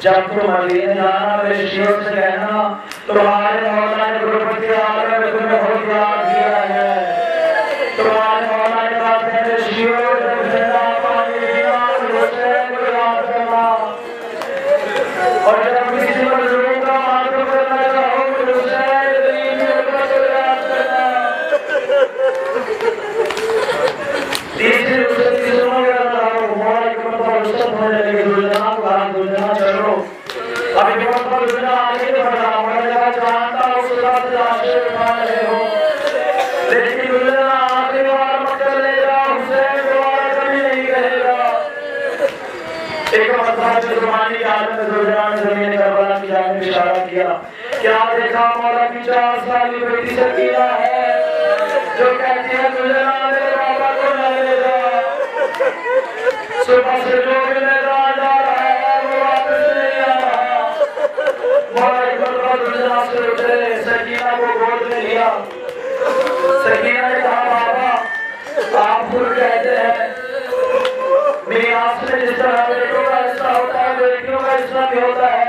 जब तुम मदीने जाना मेरे शेर से कहना तुम्हारे मौला ने गुरबती आलम में तुम्हें बहुत याद किया है। तुम्हारे मौला ने कहा मेरे शेर से पानी पीना हुसैन को याद करना, और जब किसी मजलूम का मातम करना चाहो तो हुसैन को याद करना। तीसरी उसकी सुनोगे मौला की मौला रुसत होने लगी दुनिया को कहा दुनिया चलो अभी बहुत दुनिया आगे बढ़ा मौला जानता उस रात आशिक वाले हो, लेकिन दुनिया आगे वाला मत कर लेगा हुसैन दोबारा कभी नहीं कहेगा। एक मरतबा जो ज़माने के आलम में दुनिया ने ज़मीन करबला की जानिब इशारा किया, क्या देखा मौला की 4 साल की बेटी सकीना है जो कहती है दुनिया मेरे बाबा को न ले जा। सुबह से जो भी मैदान जा रहा है वो वापस नहीं आ रहा। मौला एक मरतबा दुनिया से उठे, सकीना को गोद में लिया। सकीना ने कहा बाबा आप खुद कहते हैं मेरी आंख में जिस तरह बेटों का हिस्सा होता है बेटियों का हिस्सा भी होता है।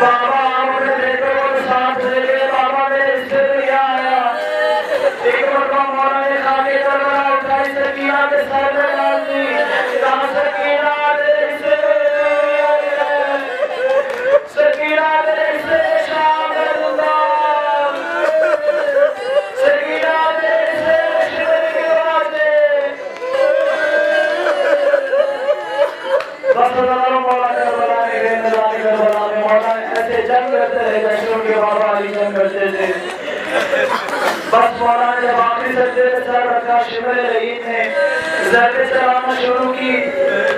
बाबा आप अपने बेटों को साथ लेके बाबा मेरे हिस्से में क्या आया। एक मरतबा मौला ने खाके करबला उठाई, सकीना के सर में डाल दी। कहा सकीना तेरे हिस्से में सकीना तेरे हिस्से में शाम कर दूंगा। सकीना तेरे हिस्से में शिवर की आवाज़ें। बस मौला करबला में गए, नज़ारे करबला में मौला ऐसे जंग करते रहे जैसे उनके बाबा अली जंग करते थे। बस मौला ने जब आखिरी सजदे पे सर रखा, शिमर रहीम ने ज़रबे चलाना शुरू की।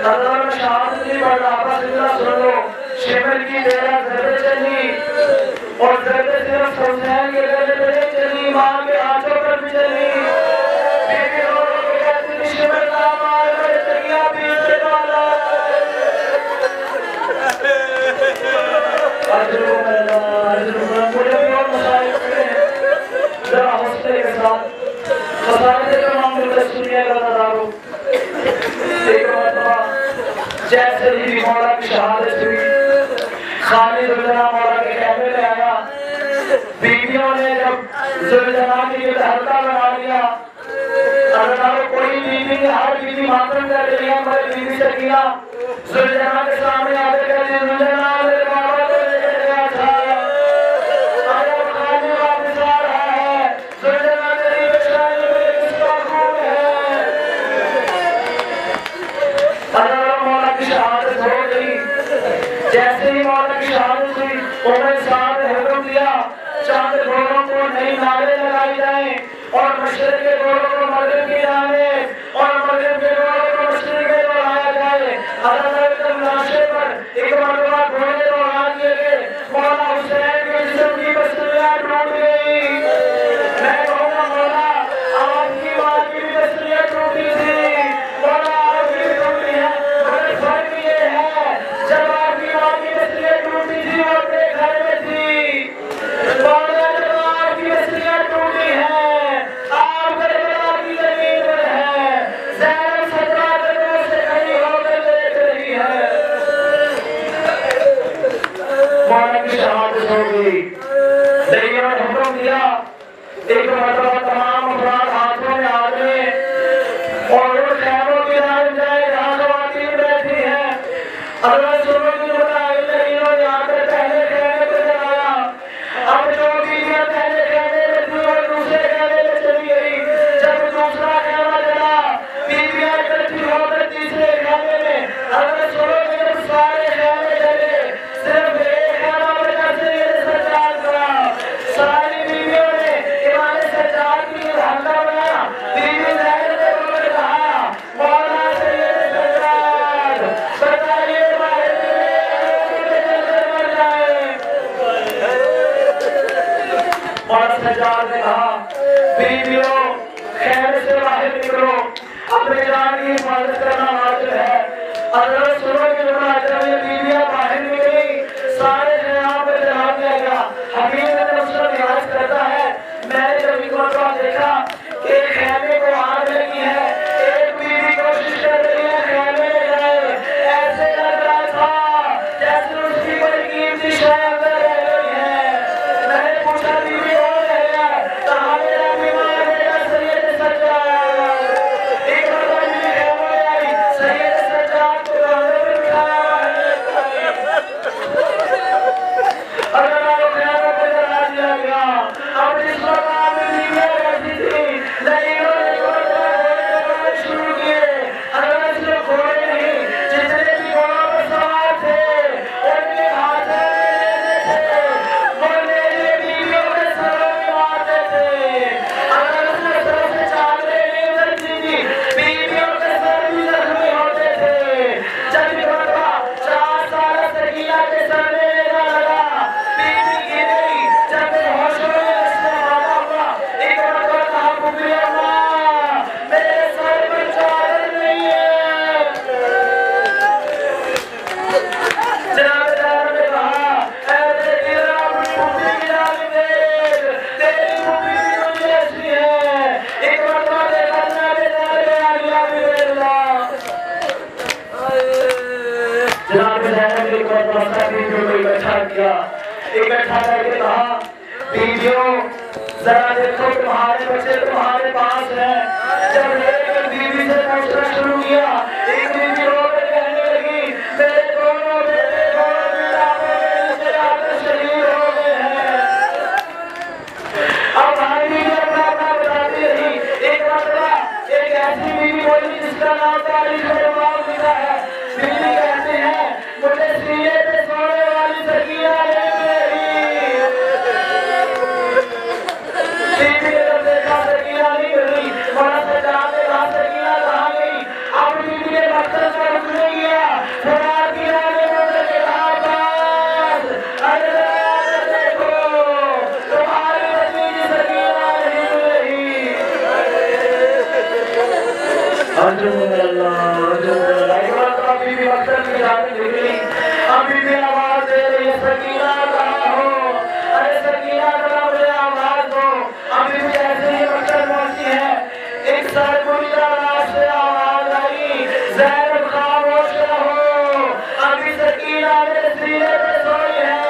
हज़रत में शहादत नहीं पढ़ रहा, बस इतना सुन लो। शिमर की 13 ज़रबे चली और ज़रबे सिर्फ हुसैन के गले पे नहीं चली, माँ के हाथों पर भी चली। बीबी रो रो के कहती थी शिमर का मार मेरे तकिया पीछे वाला। मुझे भी और मसाइल पड़े हैं, जरा हौसले के साथ मसाइल के मामले सुनिएगा नज़ारों। एक मरतबा जैसे ही मौला की शहादत हुई, खालिद जुलजना मौला के कहने में आया। बीवियों ने जब जुलजना के लिए हल्का बना लिया, अगर कोई बीवी हर बीवी मातम कर रही है, मगर बीवी सकीना जुलजना के सामने आके कहती जुलजना मेरे बाबा को लेकर गया था, आया खाने वापस आ रहा है। जुलजना तेरी बेशानी में किसका खून है। अगर मौला की शहादत हो गई, जैसे ही मौला की शहादत हुई उन्होंने साथ हुक्म दिया चांद घोड़ों को नई नारे लगाई जाए और मशरिक के घोड़ों को मगरिब की जानिब और मगरिब के घोड़ों को मशरिक की ओर लाया जाए। हज़रत लाशे पर एक मरतबा घोड़े दौड़ा दिए गए। मौला हुसैन के जिस्म की बस्तियां टूट गई। मैं कहूँगा मौला आपकी माँ की भी बस्तियां टूटी थी, मौला आपकी भी टूटी है, मगर फर्क ये है जब आपकी माँ की बस्तियां टूटी थी वो अपने घर में थी। मौला जब आपकी बस्तियां टूटी हैं आप करबला की जमीन पर हैं, ज़ैनब 17 कदमों से खड़ी होकर देख रही है। मौला की शहादत हो गई, लेकिन हुक्म दिया एक मरतबा तमाम अफराद हाथों में आ गए और वो खैमों की तरफ जाए जहाँ ख़वातीन बैठी हैं। अल्लाह सुनो की बताई नहीं और यहाँ पे पहले खैमे पे जलाया। अब जो बीवियाँ पहले खैमे में थी और दूसरे खैमे में चली गई। जब दूसरा खैमा जला बीवियाँ इकट्ठी होकर तीसरे खैमे में। अल्लाह सुनो की जब सारे खैमे जले सिर्फ एक खैमा बचा सैयद सज्जाद का। सारी बीवियों ने इमाम सज्जाद की हल्का बनाया। बीवी ज़ैनब ने उन्हें कहा मौला सैयद सज्जाद बताइए बाहर मर जाए। मौला सज्जाद ने कहा बीवियों खैर से बाहर निकलो, अपने जान की हिफाजत करना वाजिब है। अगर सुनो कि जब बीवियां बाहर निकली सारे खयाम पे जला दिया गया। हकीम ने उसका निराश करता है मैंने जब इनको देखा कि खैमे को आग लगी है, एक बीवी कोशिश कर रही है खैमे में जाए, ऐसे लग रहा था जैसे उसकी कोई कीमती शय अंदर रह गई है। मैंने पूछा बीवी कौन रह गया, कहा मेरा बीमार बेटा जनाब ज़ैनब ने मर्तबा बीवियों को इकट्ठा किया, इकट्ठा करके कहा बीवियों जरा देखो तुम्हारे बच्चे तुम्हारे पास हैं। जब एक बीवी से पूछना शुरू किया, एक बीवी रो कर कहने लगी मेरे दोनों बेटे दोनों बिलापों के रिश्तेदार शहीद हो गए हैं। अब हर बीवी अपना अपना बताती रही। एक मर्तबा एक ऐसी बीवी बोली जिसका नाम तारीख में लिखा है। बीवी कहते हैं मुझे सीने पे सोने वाली सकीना ने अभी भी आवाज दे रही है सकीना कहाँ हो, अरे सकीना जरा मुझे आवाज दो। अभी भी ऐसे ही मक्सद पहुंची है, एक सरगुनी आवाज से आवाज आई ज़ैनब खामोश रहो, अभी सकीना ने सीने पे सोई है,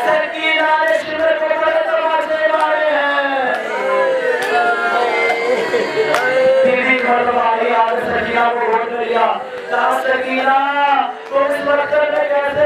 सकीना ने शिविर को बड़े तमाचे मारे हैं। बीवी मर्दबारी आगे सकीना को गोद में लिया, कहा सकीना तुम इस मकसद में कैसे